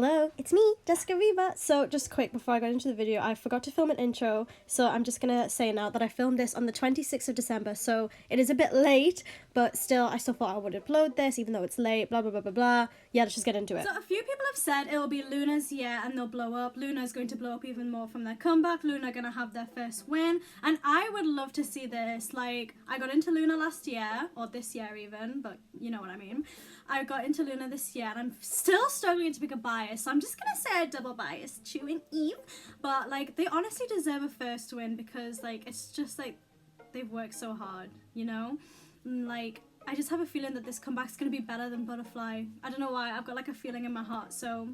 Hello, it's me, Jessica Viva. So just quick before I got into the video, I forgot to film an intro, so I'm just gonna say now that I filmed this on the 26th of December, so it is a bit late, but still, I still thought I would upload this, even though it's late, blah blah blah blah blah. Yeah, let's just get into it. So a few people have said it will be LOONA's year and they'll blow up. LOONA is going to blow up even more from their comeback. LOONA gonna have their first win, and I would love to see this. Like, I got into LOONA last year, or this year even, but you know what I mean. I got into LOONA this year, and I'm still struggling to pick a bias, so I'm just gonna say a double bias, Chu and Eve. But like, they honestly deserve a first win because like, it's just like, they've worked so hard, you know? And, like, I just have a feeling that this comeback's gonna be better than Butterfly. I don't know why, I've got like a feeling in my heart, so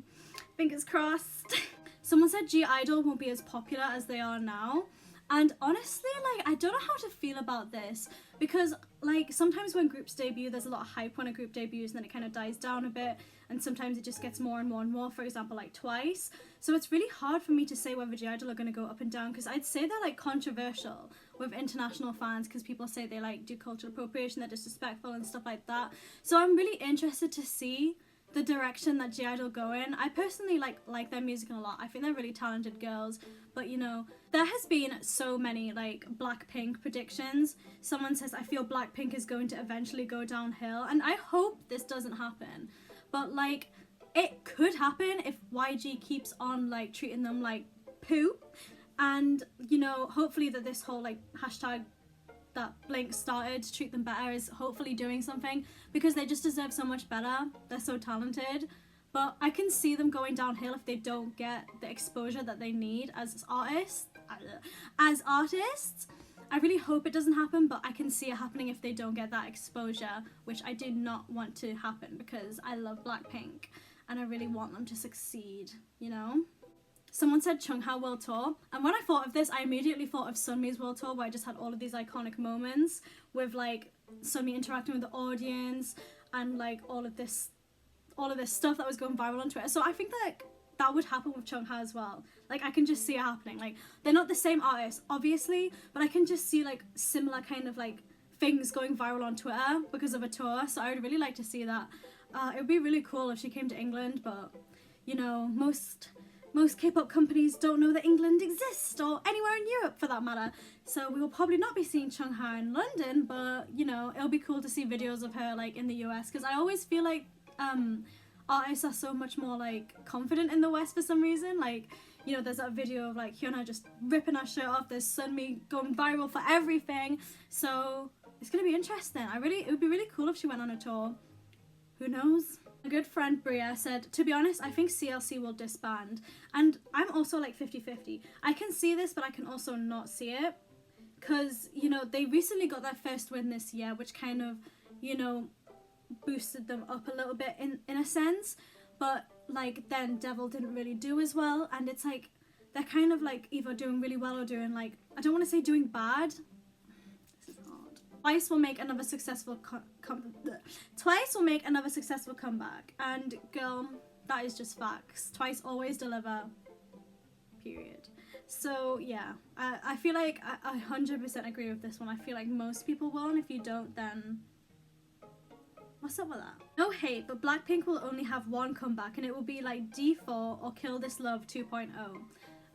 fingers crossed. Someone said G-Idol won't be as popular as they are now. And honestly, like, I don't know how to feel about this because, like, sometimes when groups debut, there's a lot of hype when a group debuts and then it kind of dies down a bit, and sometimes it just gets more and more and more, for example, like Twice. So it's really hard for me to say whether G-Idol are going to go up and down because I'd say they're, like, controversial with international fans because people say they, like, do cultural appropriation, they're disrespectful and stuff like that. So I'm really interested to see the direction that G-Idol go in. I personally like their music a lot. I think they're really talented girls, but you know, there has been so many like BLACKPINK predictions. Someone says, I feel BLACKPINK is going to eventually go downhill, and I hope this doesn't happen, but like, it could happen if YG keeps on like treating them like poo, and you know, hopefully that this whole like hashtag that Blink started to treat them better is hopefully doing something, because they just deserve so much better. They're so talented, but I can see them going downhill if they don't get the exposure that they need as artists. I really hope it doesn't happen, but I can see it happening if they don't get that exposure, which I do not want to happen because I love BLACKPINK and I really want them to succeed, you know? Someone said CHUNGHA World Tour, and when I thought of this, I immediately thought of Sunmi's World Tour, where I just had all of these iconic moments with like Sunmi interacting with the audience and like all of this stuff that was going viral on Twitter. So I think that that would happen with CHUNGHA as well. Like, I can just see it happening. Like, they're not the same artists, obviously, but I can just see like similar kind of like things going viral on Twitter because of a tour. So I would really like to see that. It would be really cool if she came to England, but you know, most K-pop companies don't know that England exists, or anywhere in Europe for that matter. So we will probably not be seeing CHUNGHA in London, but you know, it'll be cool to see videos of her like in the US, because I always feel like artists are so much more like confident in the West for some reason. Like, you know, there's that video of like Hyuna just ripping her shirt off, there's Sunmi going viral for everything. So it's gonna be interesting. It would be really cool if she went on a tour. Who knows? A good friend Bria said, to be honest, I think CLC will disband. And I'm also like 50-50. I can see this, but I can also not see it. Because, you know, they recently got their first win this year, which kind of, you know, boosted them up a little bit in a sense. But, like, then Devil didn't really do as well. And it's like, they're kind of like either doing really well or doing like, I don't want to say doing bad. Twice will make another successful comeback, and girl, that is just facts. Twice always deliver, period. So yeah, I feel like I 100% agree with this one. I feel like most people will, and if you don't, then what's up with that? No hate, but BLACKPINK will only have one comeback, and it will be like D4 or Kill This Love 2.0.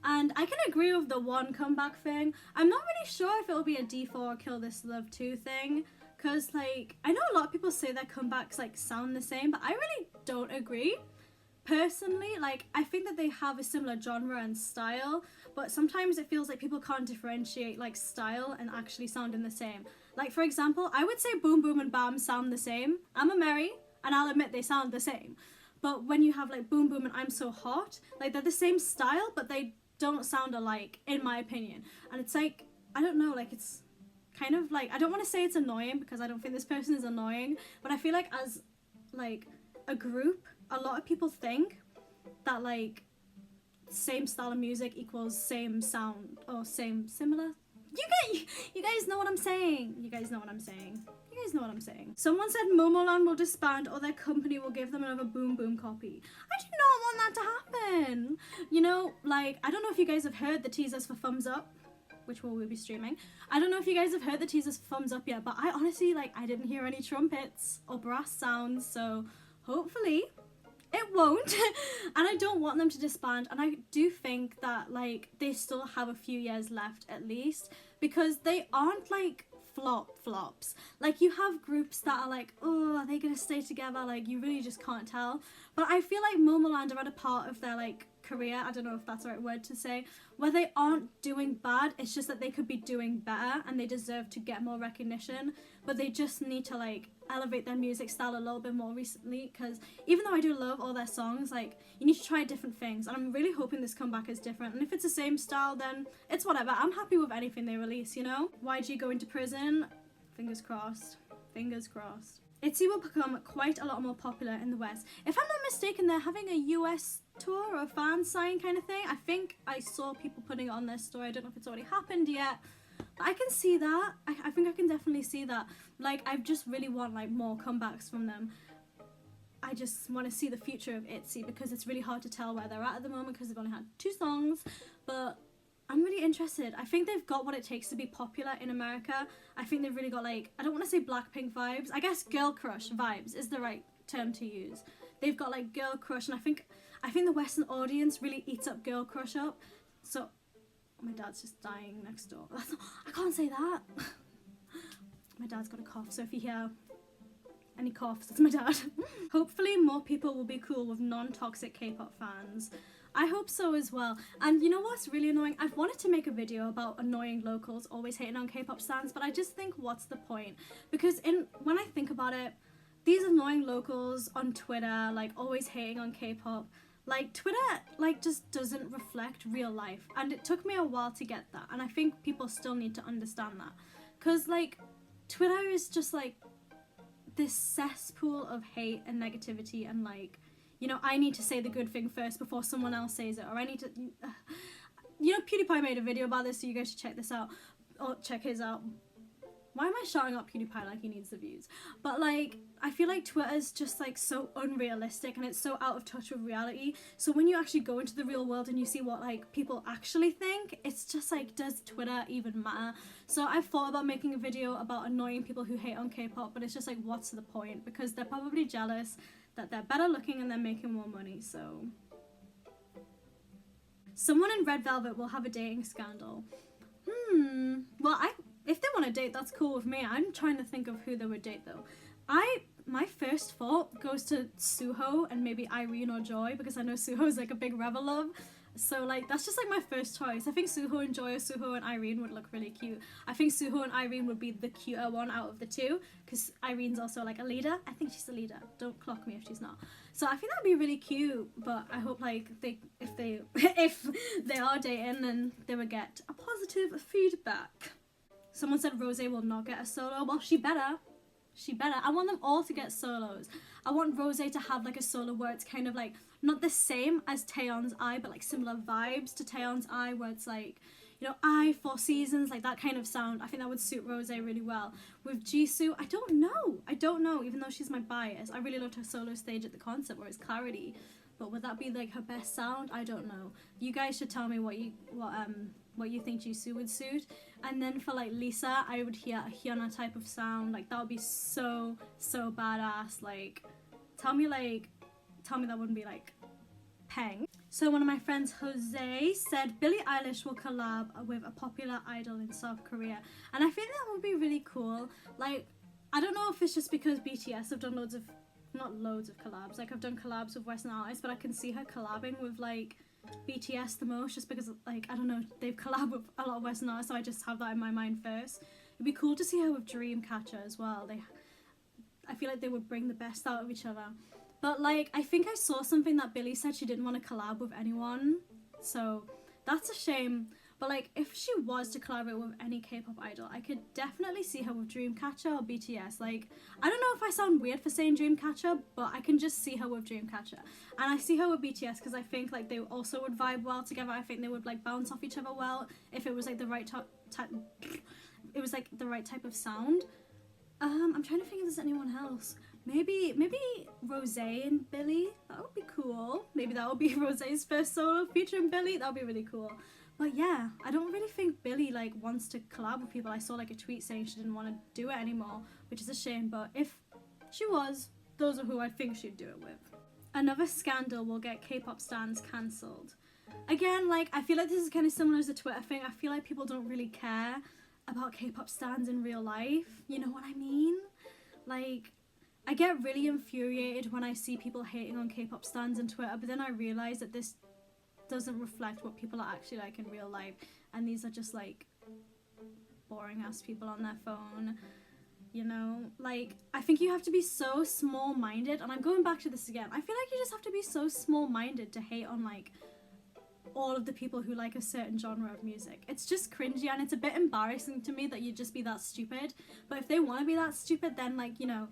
And I can agree with the one comeback thing. I'm not really sure if it'll be a D4 or Kill This Love 2 thing, because like, I know a lot of people say their comebacks like sound the same, but I really don't agree. Personally, like, I think that they have a similar genre and style, but sometimes it feels like people can't differentiate like style and actually sounding the same. Like, for example, I would say Boom Boom and Bam sound the same. I'm a Mary, and I'll admit they sound the same. But when you have like Boom Boom and I'm So Hot, like, they're the same style, but they don't sound alike, in my opinion. And it's like, I don't know, like, it's kind of like, I don't want to say it's annoying because I don't think this person is annoying, but I feel like as like a group, a lot of people think that like same style of music equals same sound or similar. You guys know what I'm saying. You guys know what I'm saying. Someone said MOMOLAND will disband or their company will give them another Boom Boom copy. I do not want that to happen. You know, like, I don't know if you guys have heard the teasers for Thumbs Up, which we'll be streaming. I don't know if you guys have heard the teasers for Thumbs Up yet, but I honestly, like, I didn't hear any trumpets or brass sounds, so hopefully It won't. And I don't want them to disband, and I do think that like they still have a few years left at least, because they aren't like flops. Like you have groups that are like, oh, are they gonna stay together? Like you really just can't tell. But I feel like MOMOLAND are at a part of their like career, I don't know if that's the right word to say, where they aren't doing bad, it's just that they could be doing better and they deserve to get more recognition, but they just need to like elevate their music style a little bit more recently, because even though I do love all their songs, like you need to try different things, and I'm really hoping this comeback is different, and if it's the same style then it's whatever. I'm happy with anything they release, you know? YG going to prison, fingers crossed, fingers crossed. ITZY will become quite a lot more popular in the West. If I'm not mistaken, they're having a US tour or a fan sign kind of thing. I think I saw people putting it on their story. I don't know if it's already happened yet. But I can see that. I think I can definitely see that. Like, I just really want like more comebacks from them. I just want to see the future of ITZY, because it's really hard to tell where they're at the moment because they've only had 2 songs. But I'm really interested. I think they've got what it takes to be popular in America. I think they've really got like, I don't want to say BLACKPINK vibes. I guess girl crush vibes is the right term to use. They've got like girl crush, and I think the Western audience really eats up girl crush up. So, my dad's just dying next door. I can't say that. My dad's got a cough, so if you hear any coughs, that's my dad. Hopefully more people will be cool with non-toxic K-pop fans. I hope so as well. And you know what's really annoying? I've wanted to make a video about annoying locals always hating on K-pop stans, but I just think, what's the point? Because when I think about it, these annoying locals on Twitter, like always hating on K-pop, like Twitter like just doesn't reflect real life, and it took me a while to get that, and I think people still need to understand that, because like Twitter is just like this cesspool of hate and negativity, and like, you know, I need to say the good thing first before someone else says it, or I need to, you know, PewDiePie made a video about this, so you guys should check this out, or check his out. Why am I shouting out PewDiePie like he needs the views? But like, I feel like Twitter's just like so unrealistic, and it's so out of touch with reality. So when you actually go into the real world and you see what like people actually think, it's just like, does Twitter even matter? So I've thought about making a video about annoying people who hate on K-pop, but it's just like, what's the point? Because they're probably jealous that they're better looking and they're making more money, so. Someone in Red Velvet will have a dating scandal. Well, if they want to date, that's cool with me. I'm trying to think of who they would date though. My first thought goes to Suho and maybe Irene or Joy, because I know Suho's like a big Rebel love. So like, that's just like my first choice. I think Suho and Joy, or Suho and Irene would look really cute. I think Suho and Irene would be the cuter one out of the two, because Irene's also like a leader. I think she's a leader. Don't clock me if she's not. So I think that'd be really cute, but I hope like if they are dating, then they would get a positive feedback. Someone said Rose will not get a solo. Well, she better. She better. I want them all to get solos. I want Rose to have like a solo where it's kind of like not the same as Taeyeon's I, but like similar vibes to Taeyeon's I, where it's like, you know, I, 4 seasons, like that kind of sound. I think that would suit Rose really well. With Jisoo, I don't know, even though she's my bias. I really loved her solo stage at the concert where it's Clarity. But would that be like her best sound? I don't know. You guys should tell me what you think Jisoo would suit. And then for like Lisa, I would hear a Hyuna type of sound. Like that would be so badass. Like tell me that wouldn't be like peng. So one of my friends, Jose, said Billie Eilish will collab with a popular idol in South Korea, and I think that would be really cool. Like, I don't know if it's just because BTS have done not loads of collabs, like I've done collabs with Western artists, but I can see her collabing with like BTS the most, just because like, I don't know, they've collabed with a lot of Western artists, so I just have that in my mind first. It'd be cool to see her with Dreamcatcher as well. I feel like they would bring the best out of each other. But like, I think I saw something that Billie said she didn't want to collab with anyone, so that's a shame. But like, if she was to collaborate with any K-pop idol, I could definitely see her with Dreamcatcher or BTS. Like, I don't know if I sound weird for saying Dreamcatcher, but I can just see her with Dreamcatcher. And I see her with BTS because I think like they also would vibe well together. I think they would like bounce off each other well if it was like the right type of sound. I'm trying to think if there's anyone else. Maybe Rose and Billie. That would be cool. Maybe that would be Rose's first solo featuring Billie. That would be really cool. But yeah, I don't really think Billie like wants to collab with people. I saw like a tweet saying she didn't want to do it anymore, which is a shame. But if she was, those are who I think she'd do it with. Another scandal will get K-pop stans cancelled. Again, like, I feel like this is kind of similar as a Twitter thing. I feel like people don't really care about K-pop stans in real life. You know what I mean? Like, I get really infuriated when I see people hating on K-pop stans on Twitter, but then I realise that this doesn't reflect what people are actually like in real life, and these are just like boring ass people on their phone, you know? Like, I think you have to be so small-minded, and I'm going back to this again. I feel like you just have to be so small-minded to hate on like all of the people who like a certain genre of music. It's just cringy, and it's a bit embarrassing to me that you'd just be that stupid. But if they want to be that stupid, then like, you know,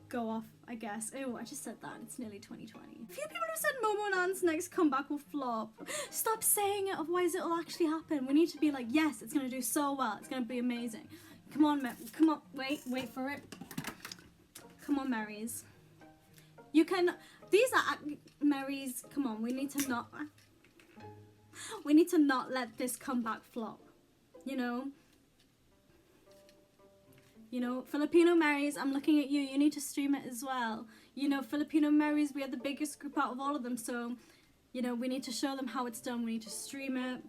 go off, I guess. Oh, I just said that. It's nearly 2020. A few people have said MOMOLAND's next comeback will flop. Stop saying it, otherwise it'll actually happen. We need to be like, yes, it's gonna do so well. It's gonna be amazing. Come on, come on. Wait for it. Come on, Marys. You can. These are Marys. Come on. We need to not let this comeback flop. You know. You know, Filipino Marys, I'm looking at you. You need to stream it as well. You know, Filipino Marys, we are the biggest group out of all of them. So, you know, we need to show them how it's done. We need to stream it.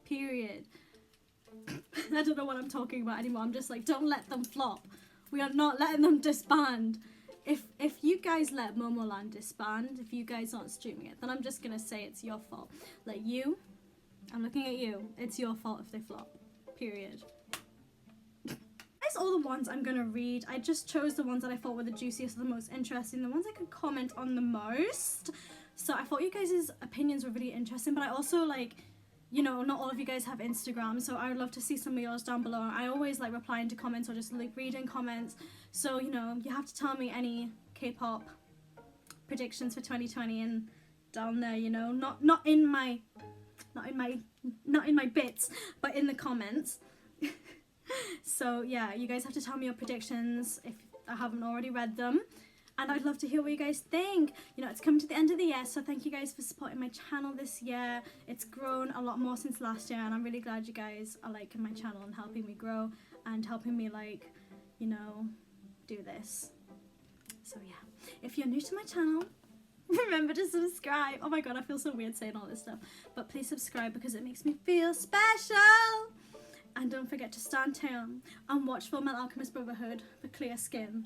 Period. I don't know what I'm talking about anymore. I'm just like, don't let them flop. We are not letting them disband. If you guys let MOMOLAND disband, if you guys aren't streaming it, then I'm just going to say it's your fault. Like you, I'm looking at you. It's your fault if they flop. Period. All the ones I'm gonna read. I just chose the ones that I thought were the juiciest, the most interesting, the ones I could comment on the most. So I thought you guys' opinions were really interesting, but I also, like, you know, not all of you guys have Instagram, so I would love to see some of yours down below. I always like replying to comments or just like reading comments. So, you know, you have to tell me any K-pop predictions for 2020 and down there, you know, not in my bits, but in the comments. So yeah, you guys have to tell me your predictions if I haven't already read them, and I'd love to hear what you guys think. You know, it's coming to the end of the year, so thank you guys for supporting my channel this year. It's grown a lot more since last year, and I'm really glad you guys are liking my channel and helping me grow and helping me, like, you know, do this. So yeah, if you're new to my channel, remember to subscribe. Oh my god, I feel so weird saying all this stuff, but please subscribe because it makes me feel special. And don't forget to stand Taeyeon and watch for Metal Alchemist Brotherhood for clear skin.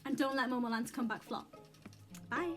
And don't let MOMOLAND's comeback flop. Bye.